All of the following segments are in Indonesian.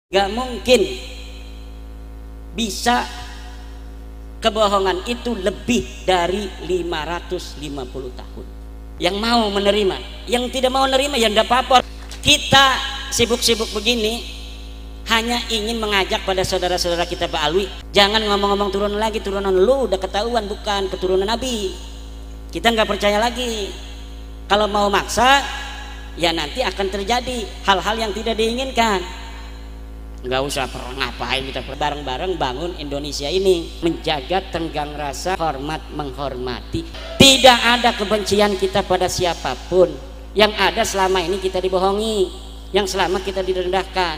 Gak mungkin bisa kebohongan itu lebih dari 550 tahun. Yang mau menerima, yang tidak mau menerima ya enggak apa-apa. Kita sibuk-sibuk begini hanya ingin mengajak pada saudara-saudara kita Pak Alwi, jangan ngomong-ngomong turunan lagi, turunan lu udah ketahuan bukan keturunan Nabi. Kita nggak percaya lagi. Kalau mau maksa ya nanti akan terjadi hal-hal yang tidak diinginkan. Nggak usah perang, ngapain kita bareng-bareng bangun Indonesia ini, menjaga tenggang rasa, hormat menghormati. Tidak ada kebencian kita pada siapapun. Yang ada selama ini kita dibohongi, yang selama kita direndahkan.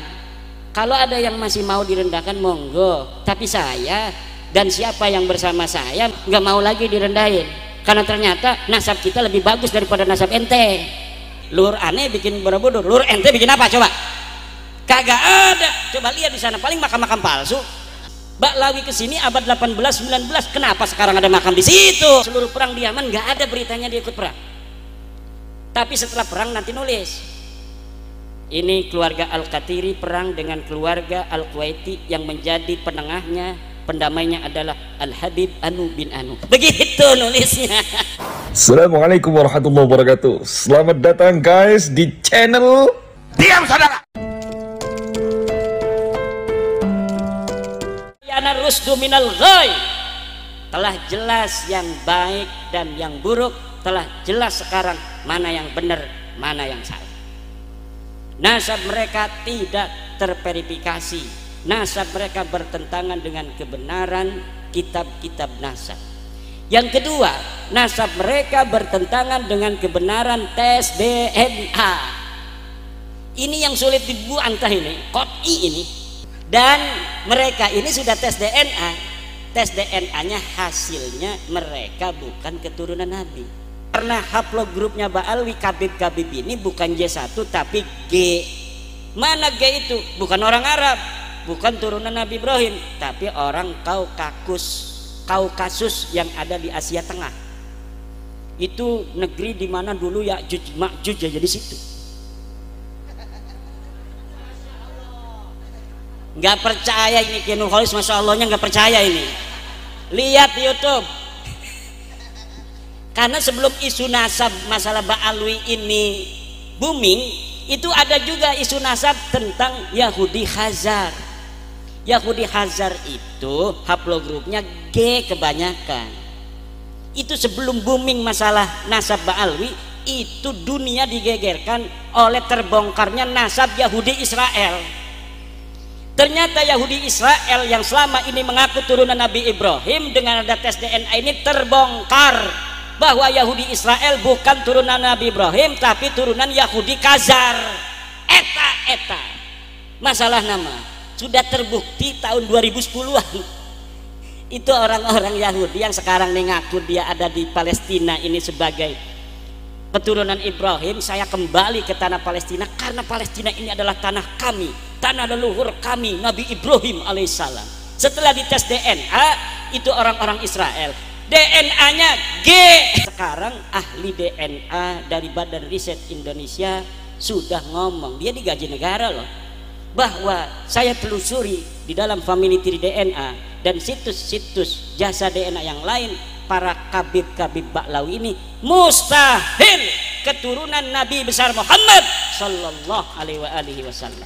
Kalau ada yang masih mau direndahkan monggo, tapi saya dan siapa yang bersama saya nggak mau lagi direndahin, karena ternyata nasab kita lebih bagus daripada nasab ente. Lur aneh bikin Borobudur, lur ente bikin apa coba? Kagak ada. Coba lihat di sana paling makam-makam palsu. Baklawi kesini abad 18-19, kenapa sekarang ada makam di situ? Seluruh perang di Yaman nggak ada beritanya dia ikut perang. Tapi setelah perang nanti nulis. Ini keluarga Al-Qatiri perang dengan keluarga Al-Kuwaiti, yang menjadi penengahnya, pendamainya adalah Al-Habib Anu bin Anu. Begitu nulisnya. Assalamualaikum warahmatullahi wabarakatuh. Selamat datang guys di channel Diam Saudara. Yana rusdu minal ghai. Telah jelas yang baik dan yang buruk, telah jelas sekarang mana yang benar, mana yang salah. Nasab mereka tidak terverifikasi. Nasab mereka bertentangan dengan kebenaran kitab-kitab nasab. Yang kedua, nasab mereka bertentangan dengan kebenaran tes DNA. Ini yang sulit dibantah ini, qot'i ini. Dan mereka ini sudah tes DNA. Tes DNA-nya hasilnya mereka bukan keturunan Nabi. Karena haplogrupnya Ba'alwi Kabib ini bukan J1 tapi G. Mana G itu? Bukan orang Arab, bukan turunan Nabi Ibrahim, tapi orang Kaukasus yang ada di Asia Tengah. Itu negeri di mana dulu Ya'juj Ma'juj aja di situ. Nggak percaya ini Kiai Nur Khalis, masya Allahnya nggak percaya ini. Lihat di YouTube. Karena sebelum isu nasab masalah Ba'alwi ini booming, itu ada juga isu nasab tentang Yahudi Khazar. Yahudi Khazar itu haplogrupnya G kebanyakan. Itu sebelum booming masalah nasab Ba'alwi, itu dunia digegerkan oleh terbongkarnya nasab Yahudi Israel. Ternyata Yahudi Israel yang selama ini mengaku turunan Nabi Ibrahim, dengan ada tes DNA ini terbongkar bahwa Yahudi Israel bukan turunan Nabi Ibrahim tapi turunan Yahudi Khazar. Eta masalah nama sudah terbukti tahun 2010-an. Itu orang-orang Yahudi yang sekarang ngaku dia ada di Palestina ini sebagai keturunan Ibrahim. Saya kembali ke tanah Palestina karena Palestina ini adalah tanah kami, tanah leluhur kami, Nabi Ibrahim alaihissalam. Setelah dites DNA, itu orang-orang Israel DNA-nya G. Sekarang ahli DNA dari Badan Riset Indonesia sudah ngomong, dia digaji negara loh, bahwa saya telusuri di dalam family tree DNA dan situs-situs jasa DNA yang lain, para kabib-kabib Baklawi ini mustahil keturunan Nabi besar Muhammad sallallahu alaihi wasallam.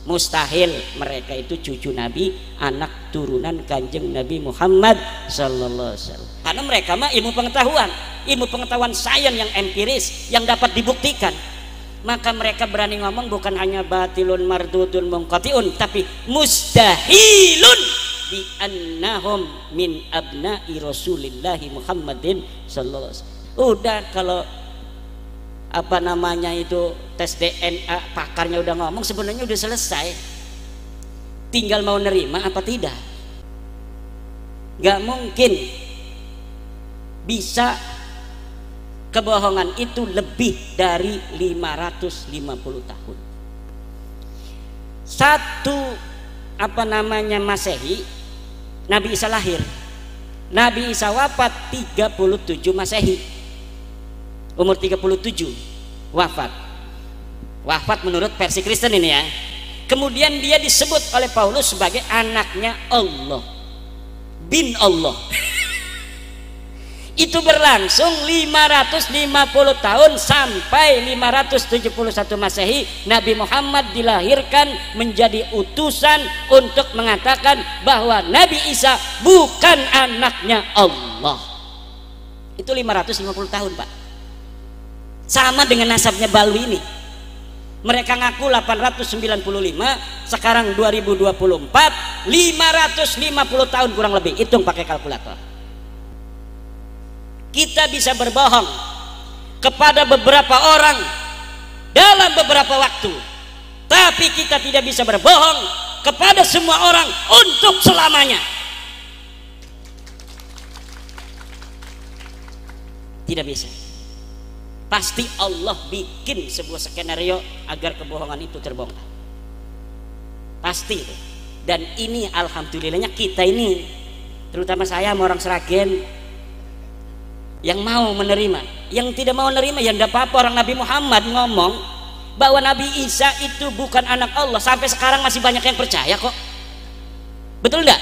Mustahil mereka itu cucu Nabi, anak turunan Kanjeng Nabi Muhammad sallallahu alaihi wasallam. Karena mereka mah ilmu pengetahuan sains yang empiris yang dapat dibuktikan. Maka mereka berani ngomong bukan hanya batilun mardudun munqatiun, tapi mustahilun bi annahum min abna'i Rasulillahi Muhammadin sallallahu alaihi wasallam. Udah, kalau apa namanya itu tes DNA pakarnya udah ngomong, sebenarnya udah selesai, tinggal mau nerima apa tidak. Gak mungkin bisa kebohongan itu lebih dari 550 tahun. Satu apa namanya Masehi, Nabi Isa lahir, Nabi Isa wafat 37 Masehi, umur 37 wafat menurut versi Kristen ini ya. Kemudian dia disebut oleh Paulus sebagai anaknya Allah, bin Allah. Itu berlangsung 550 tahun sampai 571 Masehi. Nabi Muhammad dilahirkan menjadi utusan untuk mengatakan bahwa Nabi Isa bukan anaknya Allah. Itu 550 tahun, Pak. Sama dengan nasabnya Balwi ini. Mereka ngaku 895, sekarang 2024, 550 tahun kurang lebih. Hitung pakai kalkulator. Kita bisa berbohong kepada beberapa orang dalam beberapa waktu, tapi kita tidak bisa berbohong kepada semua orang untuk selamanya. Tidak bisa. Pasti Allah bikin sebuah skenario agar kebohongan itu terbongkar. Pasti itu. Dan ini alhamdulillahnya kita ini, terutama saya sama orang Sragen, yang mau menerima. Yang tidak mau menerima ya tidak apa-apa. Orang Nabi Muhammad ngomong bahwa Nabi Isa itu bukan anak Allah, sampai sekarang masih banyak yang percaya kok. Betul enggak?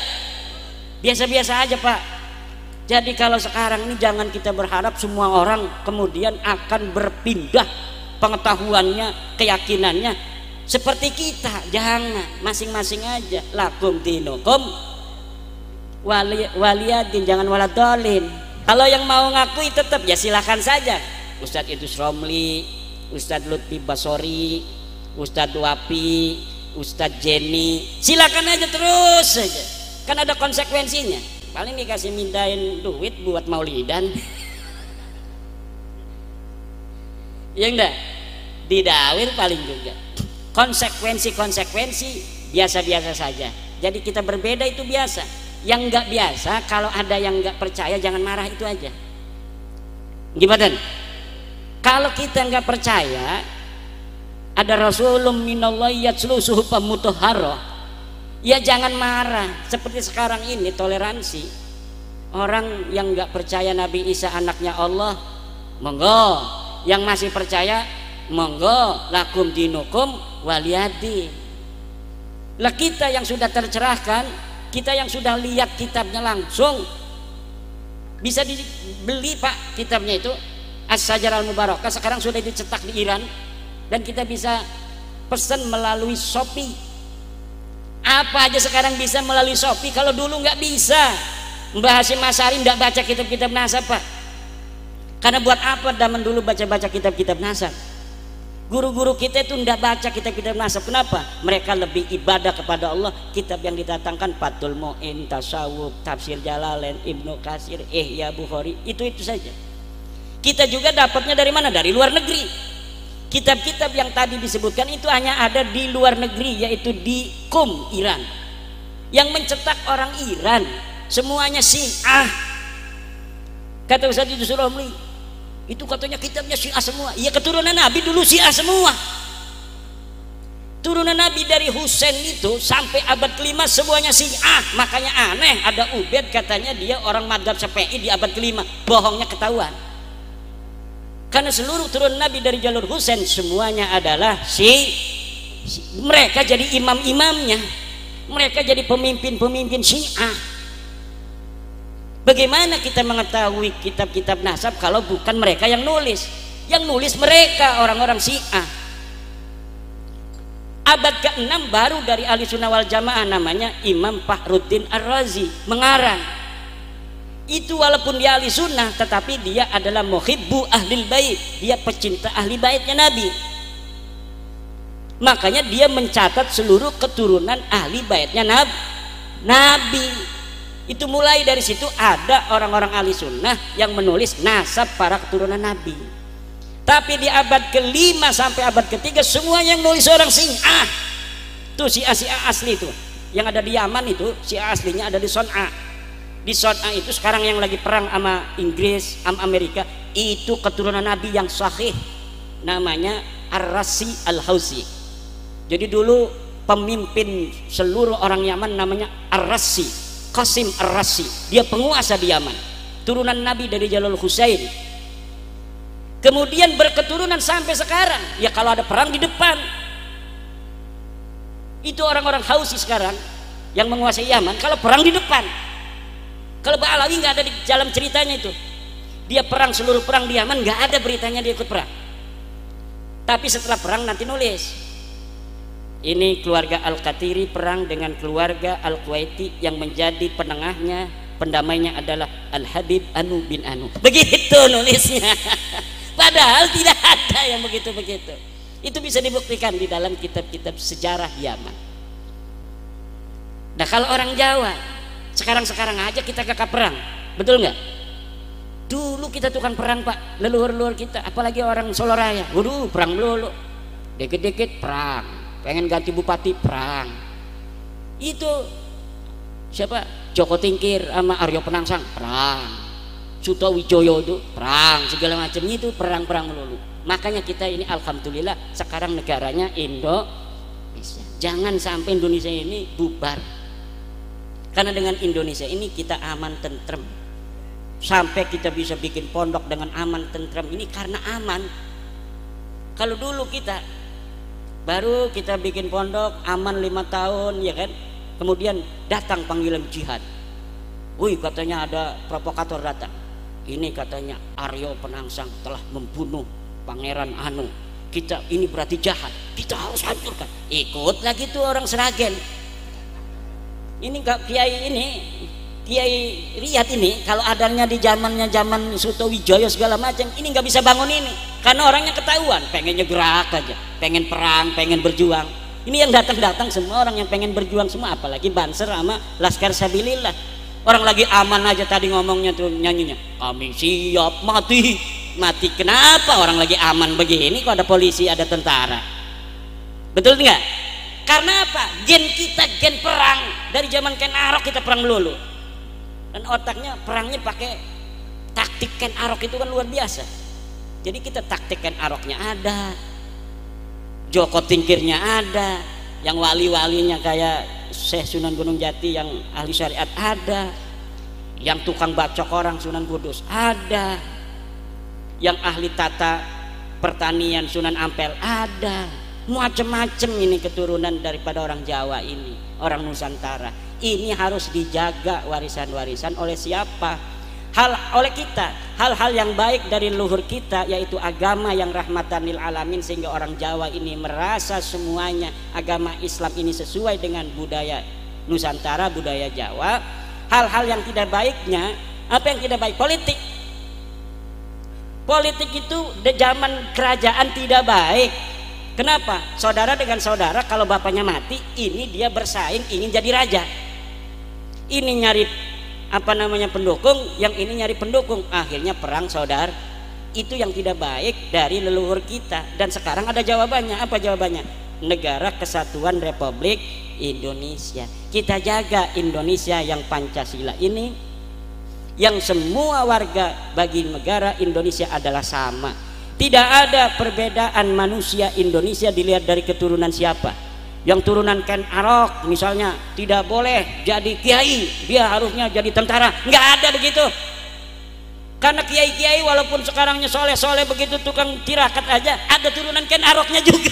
Biasa-biasa aja, Pak. Jadi kalau sekarang ini jangan kita berharap semua orang kemudian akan berpindah pengetahuannya, keyakinannya seperti kita. Jangan, masing-masing aja. Lakum dinukum waliyadin, jangan waladolin. Kalau yang mau ngakui tetap ya silakan saja. Ustadz Idrus Romli, Ustadz Lutfi Basori, Ustadz Wapi, Ustadz Jenny, silakan aja terus saja. Kan ada konsekuensinya. Paling dikasih mintain duit buat maulidan. Ya enggak? Didawir paling juga. Konsekuensi biasa-biasa saja. Jadi kita berbeda itu biasa. Yang nggak biasa, kalau ada yang nggak percaya jangan marah, itu aja. Gimana? Kalau kita nggak percaya ada Rasulun minallahi yatslu suhufan mutahharah, ya jangan marah. Seperti sekarang ini toleransi, orang yang nggak percaya Nabi Isa anaknya Allah, monggo. Yang masih percaya, monggo. Lakum dinukum waliyadin. Lah kita yang sudah tercerahkan, kita yang sudah lihat kitabnya langsung, bisa dibeli, Pak, kitabnya itu As-Sajarah Al-Mubarakah. Sekarang sudah dicetak di Iran dan kita bisa pesan melalui Shopee. Apa aja sekarang bisa melalui Shopee, kalau dulu nggak bisa. Mbah Hasyim Asy'ari nggak baca kitab-kitab nasab, Pak. Karena buat apa zaman dulu baca-baca kitab-kitab nasab? Guru-guru kita itu tidak baca kitab-kitab nasab. Kenapa? Mereka lebih ibadah kepada Allah. Kitab yang didatangkan Fathul Mu'in, Tasawuf, Tafsir Jalalain, Ibnu Katsir, Ihya Bukhari, itu saja. Kita juga dapatnya dari mana? Dari luar negeri. Kitab-kitab yang tadi disebutkan itu hanya ada di luar negeri, yaitu di Qum, Iran. Yang mencetak orang Iran semuanya Syiah. Kata Ustadz Idrus Romli, itu katanya kitabnya Syiah semua. Iya, keturunan Nabi dulu Syiah semua. Turunan Nabi dari Husain itu sampai abad ke-5 semuanya Syiah. Makanya aneh, ada Ubaid katanya dia orang madzhab Syafi'i di abad ke-5. Bohongnya ketahuan. Karena seluruh turunan Nabi dari jalur Husain semuanya adalah mereka jadi imam-imamnya. Mereka jadi pemimpin-pemimpin Syiah. Bagaimana kita mengetahui kitab-kitab nasab kalau bukan mereka yang nulis? Yang nulis mereka orang-orang Syiah. Abad ke-6 baru dari Ahli Sunnah wal Jamaah, namanya Imam Fakhruddin Ar-Razi, mengarang. Itu walaupun dia Ahli Sunnah, tetapi dia adalah muhibbu ahlil bait. Dia pecinta ahli baitnya Nabi. Makanya dia mencatat seluruh keturunan ahli baitnya Nabi. Itu mulai dari situ ada orang-orang ahli sunnah yang menulis nasab para keturunan Nabi. Tapi di abad ke-5 sampai abad ke-3 semua yang nulis orang Syiah. Tuh Syiah asli itu yang ada di Yaman, itu Syiah aslinya ada di Son'a. Di Son'a itu sekarang yang lagi perang sama Inggris, sama Amerika, itu keturunan Nabi yang sahih, namanya Ar-Rasi Al-Hausi. Jadi dulu pemimpin seluruh orang Yaman namanya Ar-Rasi, Qasim Ar-Rasi, dia penguasa di Yaman, turunan Nabi dari jalur Husain. Kemudian berketurunan sampai sekarang. Ya kalau ada perang di depan, Itu orang-orang Hausi sekarang yang menguasai Yaman, kalau perang di depan. Kalau Ba'alawi nggak ada di dalam ceritanya itu. Dia perang, seluruh perang di Yaman nggak ada beritanya dia ikut perang. Tapi setelah perang nanti nulis, ini keluarga Al-Qatiri perang dengan keluarga Al-Kuwaiti, yang menjadi penengahnya, pendamainya adalah Al-Habib Anu bin Anu. Begitu nulisnya. Padahal tidak ada yang begitu-begitu. Itu bisa dibuktikan di dalam kitab-kitab sejarah Yaman. Nah kalau orang Jawa, sekarang aja kita kakak perang, betul nggak? Dulu kita tukang perang Pak, leluhur-leluhur kita, apalagi orang Solo Raya, waduh perang melulu, dikit-dikit perang, pengen ganti bupati perang. Itu siapa? Joko Tingkir sama Aryo Penangsang perang, Suto Wijoyo itu perang, segala macam itu perang-perang melulu. Makanya kita ini alhamdulillah sekarang negaranya Indonesia. Jangan sampai Indonesia ini bubar, karena dengan Indonesia ini kita aman tentrem. Sampai kita bisa bikin pondok dengan aman tentram ini karena aman. Kalau dulu kita baru kita bikin pondok aman 5 tahun ya kan, kemudian datang panggilan jihad. Wih katanya ada provokator datang, ini katanya Aryo Penangsang telah membunuh Pangeran Anu, kita ini berarti jahat, kita harus hancurkan. Ikut lagi tuh orang Seragen. Ini kiai ini, Kiai Riyad ini kalau adanya di zaman Suto Wijoyo segala macam, ini nggak bisa bangun ini karena orangnya ketahuan pengennya gerak aja, pengen perang, pengen berjuang. Ini yang datang semua orang yang pengen berjuang semua, apalagi Banser sama Laskar Sabilillah. Orang lagi aman aja tadi ngomongnya tuh nyanyinya, kami siap mati. Kenapa orang lagi aman begini kok ada polisi, ada tentara? Betul nggak? Karena apa? Gen kita gen perang, dari zaman Ken Arok kita perang melulu. Dan otaknya perangnya pakai taktik Ken Arok itu kan luar biasa. Jadi kita taktik Ken Aroknya ada, Joko Tingkirnya ada, yang wali-walinya kayak Syekh Sunan Gunung Jati yang ahli syariat ada, yang tukang bacok orang Sunan Kudus ada, yang ahli tata pertanian Sunan Ampel ada. Macam-macam ini keturunan daripada orang Jawa ini, orang Nusantara. Ini harus dijaga warisan-warisan oleh siapa? Oleh kita. Hal-hal yang baik dari leluhur kita, yaitu agama yang rahmatan lil alamin, sehingga orang Jawa ini merasa semuanya agama Islam ini sesuai dengan budaya Nusantara, budaya Jawa. Hal-hal yang tidak baiknya, apa yang tidak baik? Politik. Politik itu di zaman kerajaan tidak baik. Kenapa? Saudara dengan saudara kalau bapaknya mati, ini dia bersaing ingin jadi raja. Ini nyari pendukung, yang ini nyari pendukung, akhirnya perang saudara. Itu yang tidak baik dari leluhur kita. Dan sekarang ada jawabannya. Apa jawabannya? Negara Kesatuan Republik Indonesia. Kita jaga Indonesia yang Pancasila ini, yang semua warga bagi negara Indonesia adalah sama. Tidak ada perbedaan manusia Indonesia dilihat dari keturunan siapa. Yang turunan Ken Arok misalnya tidak boleh jadi kiai, dia harusnya jadi tentara. Nggak ada begitu. Karena kiai-kiai walaupun sekarangnya soleh-soleh begitu tukang tirakat aja, ada turunan Ken Aroknya juga.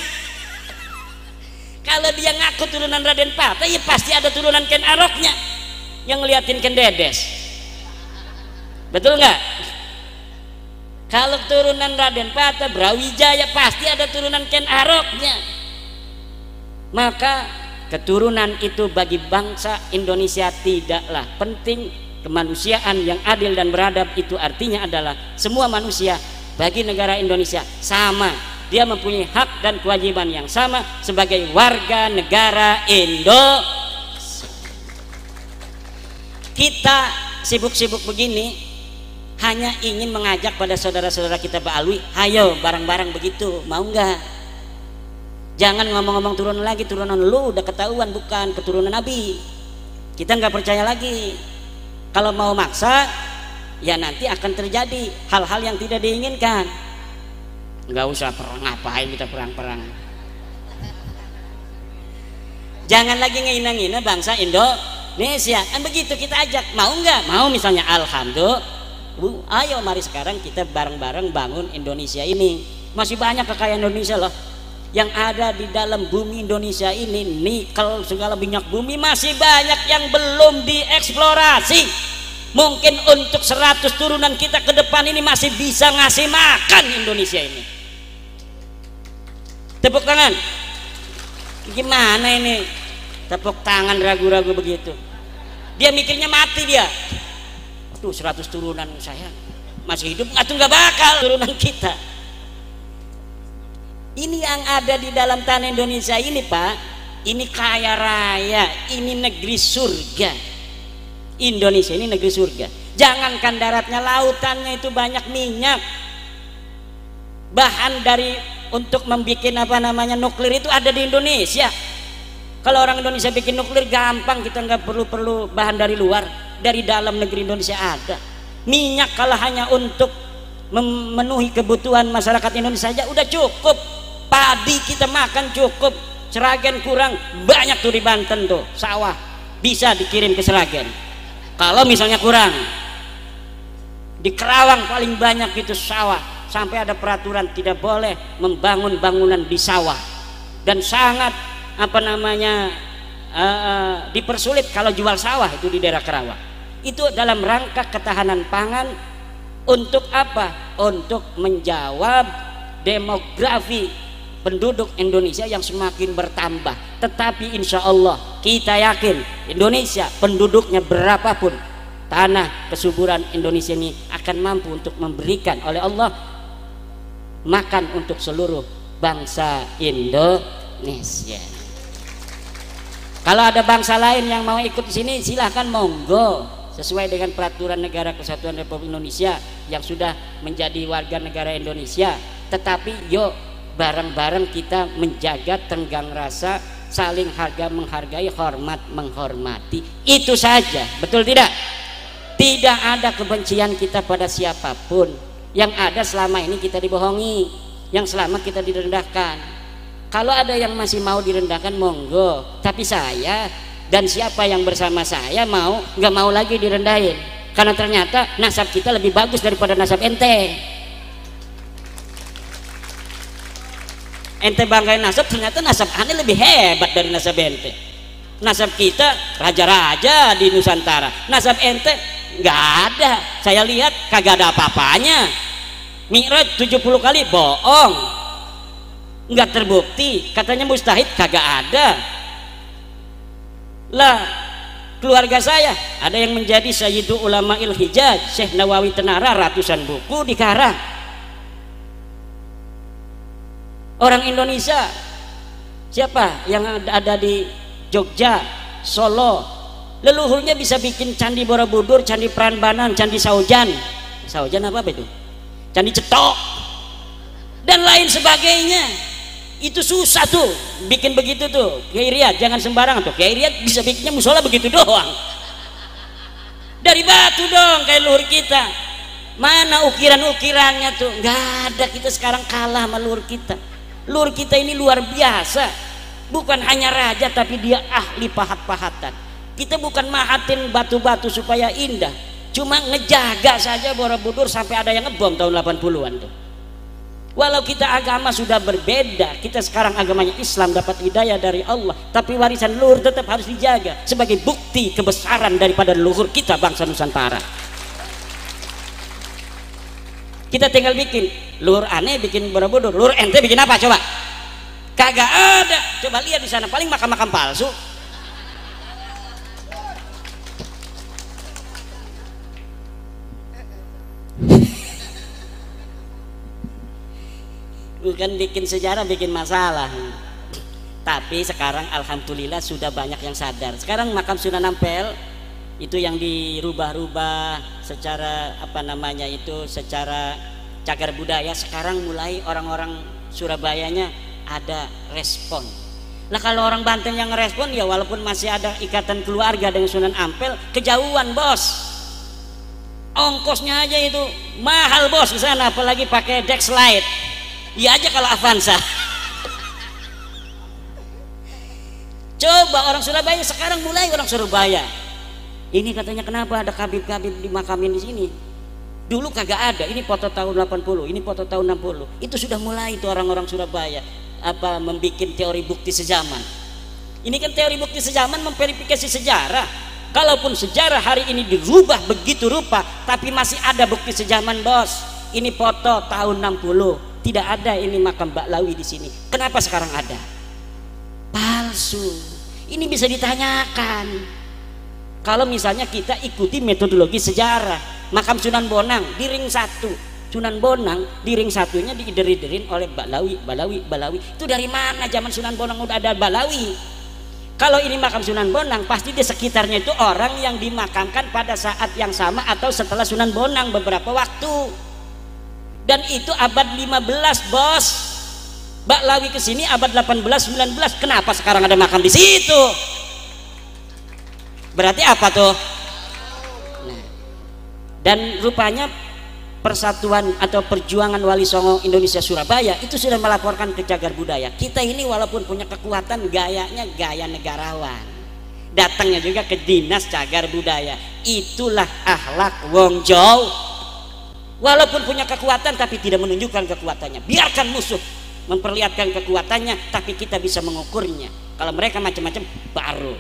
Kalau dia ngaku turunan Raden Patah, ya pasti ada turunan Ken Aroknya yang ngeliatin Ken Dedes. Betul nggak? Kalau turunan Raden Patah, Brawijaya, pasti ada turunan Ken Aroknya. Maka keturunan itu bagi bangsa Indonesia tidaklah penting. Kemanusiaan yang adil dan beradab itu artinya adalah semua manusia bagi negara Indonesia sama. Dia mempunyai hak dan kewajiban yang sama sebagai warga negara Indonesia. Kita sibuk-sibuk begini hanya ingin mengajak pada saudara-saudara kita Ba'alwi, ayo bareng-bareng begitu, mau nggak? Jangan ngomong-ngomong turunan lagi, turunan lu udah ketahuan bukan keturunan Nabi. Kita nggak percaya lagi. Kalau mau maksa, ya nanti akan terjadi hal-hal yang tidak diinginkan. Nggak usah perang, ngapain kita perang-perang? Jangan lagi ngina-ngina bangsa Indonesia. Kan begitu kita ajak, mau nggak? Mau misalnya, alhamdulillah. Ayo mari sekarang kita bareng-bareng bangun Indonesia ini. Masih banyak kekayaan Indonesia loh. yang ada di dalam bumi Indonesia ini, nikel segala minyak bumi masih banyak yang belum dieksplorasi. Mungkin untuk 100 turunan kita ke depan ini masih bisa ngasih makan Indonesia ini. Tepuk tangan. Gimana ini? Tepuk tangan ragu-ragu begitu. Dia mikirnya mati dia. Aduh, 100 turunan saya masih hidup, nggak bakal turunan kita. Ini yang ada di dalam tanah Indonesia ini, Pak, ini kaya raya, ini negeri surga. Indonesia ini negeri surga. Jangankan daratnya, lautannya itu banyak minyak. Bahan dari untuk membuat nuklir itu ada di Indonesia. Kalau orang Indonesia bikin nuklir gampang, kita nggak perlu bahan dari luar, dari dalam negeri Indonesia ada. Minyak kalau hanya untuk memenuhi kebutuhan masyarakat Indonesia saja udah cukup. Padi kita makan cukup, Seragen kurang, banyak tuh di Banten tuh sawah bisa dikirim ke Seragen. Kalau misalnya kurang, di Kerawang paling banyak itu sawah, sampai ada peraturan tidak boleh membangun bangunan di sawah, dan sangat dipersulit kalau jual sawah itu di daerah Kerawang. Itu dalam rangka ketahanan pangan. Untuk apa? Untuk menjawab demografi penduduk Indonesia yang semakin bertambah. Tetapi insya Allah kita yakin Indonesia penduduknya berapapun, tanah kesuburan Indonesia ini akan mampu untuk memberikan oleh Allah makan untuk seluruh bangsa Indonesia. Kalau ada bangsa lain yang mau ikut di sini, silahkan, monggo, sesuai dengan peraturan Negara Kesatuan Republik Indonesia yang sudah menjadi warga negara Indonesia. Tetapi yuk bareng-bareng kita menjaga tenggang rasa, saling harga menghargai, hormat menghormati. Itu saja, betul tidak? Tidak ada kebencian kita pada siapapun. Yang ada selama ini kita dibohongi, yang selama kita direndahkan. Kalau ada yang masih mau direndahkan, monggo. Tapi saya dan siapa yang bersama saya nggak mau lagi direndahin, karena ternyata nasab kita lebih bagus daripada nasab ente. Ente banggain nasab, ternyata nasab aneh lebih hebat dari nasab ente. Nasab kita raja-raja di Nusantara, nasab ente nggak ada. Saya lihat kagak ada apa-apanya. Mi'raj 70 kali bohong, nggak terbukti. Katanya mustahid, kagak ada. Lah keluarga saya ada yang menjadi Sayyidu Ulama'il Hijaz, Syekh Nawawi Tenara, ratusan buku dikarang. Orang Indonesia siapa yang ada di Jogja, Solo, leluhurnya bisa bikin Candi Borobudur, Candi Prambanan, Candi Saujan apa itu, Candi Cetok dan lain sebagainya. Itu susah tuh bikin begitu tuh. Kiai Riyad jangan sembarangan tuh. Kiai Riyad bisa bikinnya musola begitu doang, dari batu dong kayak leluhur kita. Mana ukiran-ukirannya tuh? Nggak ada. Kita sekarang kalah sama leluhur kita. Leluhur kita ini luar biasa, bukan hanya raja tapi dia ahli pahat-pahatan. Kita bukan mahatin batu-batu supaya indah, cuma ngejaga saja Borobudur sampai ada yang ngebom tahun 80-an tuh. Walau kita agama sudah berbeda, kita sekarang agamanya Islam, dapat hidayah dari Allah, tapi warisan leluhur tetap harus dijaga sebagai bukti kebesaran daripada leluhur kita bangsa Nusantara. Kita tinggal bikin leluhur aneh, bikin Borobudur. Leluhur ente bikin apa coba? Kagak ada. Coba lihat di sana, paling makam-makam palsu. Bukan bikin sejarah, bikin masalah. Tapi sekarang alhamdulillah sudah banyak yang sadar. Sekarang makam Sunan Ampel itu yang dirubah-rubah secara secara cagar budaya. Sekarang mulai orang-orang Surabayanya ada respon. Lah kalau orang Banten yang ngerespon, ya walaupun masih ada ikatan keluarga dengan Sunan Ampel, kejauhan bos. Ongkosnya aja itu mahal bos di sana, apalagi pakai Dexlite. Iya aja kalau Avanza. Coba orang Surabaya sekarang mulai, orang Surabaya ini katanya kenapa ada kabib-kabib dimakamin di sini. Dulu kagak ada. Ini foto tahun 80, ini foto tahun 60. Itu sudah mulai itu orang-orang Surabaya. membuat teori bukti sejaman. Ini kan teori bukti sejaman memverifikasi sejarah. Kalaupun sejarah hari ini dirubah begitu rupa, tapi masih ada bukti sejaman, bos. Ini foto tahun 60, tidak ada ini makam Ba'lawi di sini. Kenapa sekarang ada? Palsu. Ini bisa ditanyakan. Kalau misalnya kita ikuti metodologi sejarah, makam Sunan Bonang di ring 1, Sunan Bonang di ring satunya diider-iderin oleh Ba'lawi. Itu dari mana zaman Sunan Bonang udah ada Ba'lawi? Kalau ini makam Sunan Bonang, pasti di sekitarnya itu orang yang dimakamkan pada saat yang sama atau setelah Sunan Bonang beberapa waktu. Dan itu abad 15, bos. Ba'lawi ke sini abad 18, 19. Kenapa sekarang ada makam di situ? Berarti apa tuh? Nah, dan rupanya Persatuan atau Perjuangan Wali Songo Indonesia Surabaya itu sudah melaporkan ke Cagar Budaya. Kita ini walaupun punya kekuatan, gayanya gaya negarawan. Datangnya juga ke Dinas Cagar Budaya. Itulah akhlak wong Jawa. Walaupun punya kekuatan tapi tidak menunjukkan kekuatannya. Biarkan musuh memperlihatkan kekuatannya, tapi kita bisa mengukurnya. Kalau mereka macam-macam baru.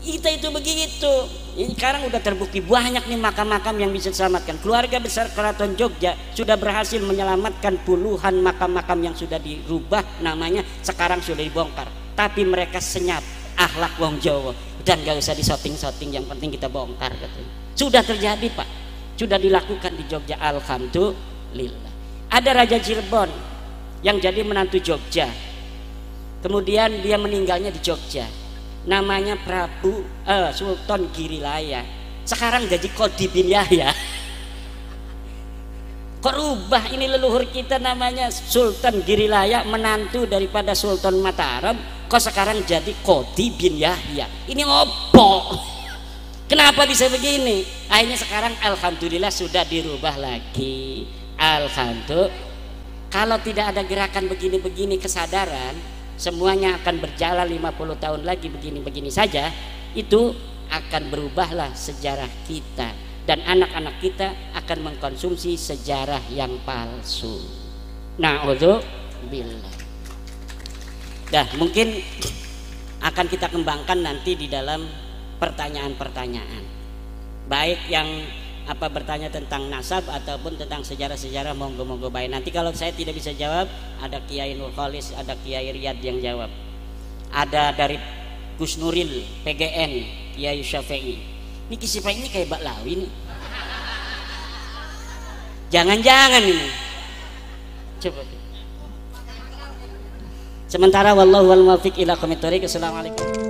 Kita itu begitu. Ini sekarang udah terbukti banyak nih makam-makam yang bisa diselamatkan. Keluarga besar Keraton Jogja sudah berhasil menyelamatkan puluhan makam-makam yang sudah dirubah namanya, sekarang sudah dibongkar. Tapi mereka senyap akhlak wong Jawa dan gak usah disoting-soting, yang penting kita bongkar katanya. Sudah terjadi, Pak. Sudah dilakukan di Jogja, alhamdulillah. Ada Raja Cirebon yang jadi menantu Jogja. Kemudian dia meninggalnya di Jogja. Namanya Prabu Sultan Girilaya. Sekarang jadi Kodi bin Yahya. Kok rubah ini leluhur kita namanya Sultan Girilaya, menantu daripada Sultan Mataram, kok sekarang jadi Kodi bin Yahya. Ini ngopo? Kenapa bisa begini? Akhirnya sekarang alhamdulillah sudah dirubah lagi. Alhamdulillah. Kalau tidak ada gerakan begini-begini kesadaran, semuanya akan berjalan 50 tahun lagi begini-begini saja, itu akan berubahlah sejarah kita, dan anak-anak kita akan mengkonsumsi sejarah yang palsu. Na'udzubillah. Dah, mungkin akan kita kembangkan nanti di dalam pertanyaan-pertanyaan, baik yang bertanya tentang nasab ataupun tentang sejarah-sejarah, monggo-monggo baik. Nanti kalau saya tidak bisa jawab, ada Kiai Nur Khalis, ada Kiai Riyad yang jawab. Ada dari Gus Nuril PGN, Kiai Syafi'i. Ini kisah ini kayak Ba'lawi nih. Jangan-jangan ini. Coba. Sementara wallahu wal muwaffiq ila aqwamit thoriq. Assalamualaikum.